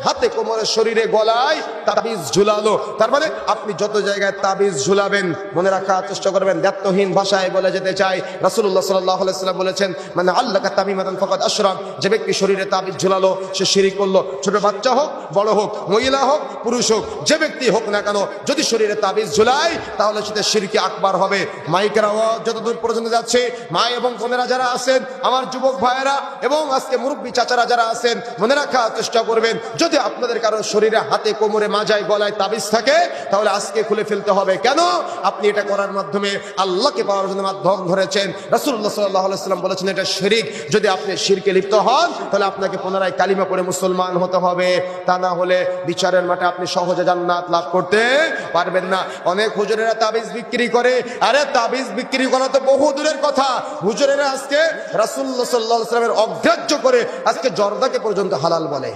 হাতে কোমরে শরীরে গলায় তাবিজ ঝুলালো। তার মানে আপনি যত জায়গায় তাবিজ ঝুলাবেন মনে রাখার চেষ্টা করবেন। দ্ব্যর্থহীন ভাষায় বলে যেতে চাই, রাসূলুল্লাহ সাল্লাল্লাহু আলাইহি ওয়াসাল্লাম বলেছেন, মান আল্লাকা তামিমাতান ফাকাদ আশরাক, যে ব্যক্তি শরীরে তাবিজ ঝুলালো সে শিরক করলো। ছোট বাচ্চা হোক, বড় হোক, মহিলা হোক, পুরুষ হোক, যে ব্যক্তি হোক না কেন, যদি শরীরে তাবিজ ঝুলায় তাহলে সেটা শিরকে আকবার হবে। মাইকের আওয়াজ যতদূর পর্যন্ত যাচ্ছে, মা এবং বোনেরা যারা আছেন, আমার যুবক ভাইয়েরা এবং আজকে মুরব্বী চাচারা যারা আছেন, মনে রাখার চেষ্টা করবেন, যদি আপনাদের কারো শরীরে হাতে কোমরে মাজায় গলায় তাবিজ থাকে তাহলে আজকে খুলে ফেলতে হবে। কেন? আপনি এটা করার মাধ্যমে আল্লাহকে পাওয়ার জন্য মাধ্যম ধরেছেন। রাসূলুল্লাহ সাল্লাল্লাহু আলাইহি ওয়াসাল্লাম বলেছেন এটা শিরক। যদি আপনি শিরকে লিপ্ত হন তাহলে আপনাকে পুনরায় কালিমা পড়ে মুসলমান হতে হবে, তা না হলে বিচারের মাঠে আপনি সহজে জান্নাত লাভ করতে পারবেন না। অনেক হুজুরেরা তাবিজ বিক্রি করে, আরে তাবিজ বিক্রি করা তো বহু দূরের কথা, হুজুরেরা আজকে রাসূলুল্লাহ সাল্লাল্লাহু আলাইহি ওয়াসাল্লামের অগ্রাহ্য করে আজকে জর্দাকে পর্যন্ত হালাল বলে।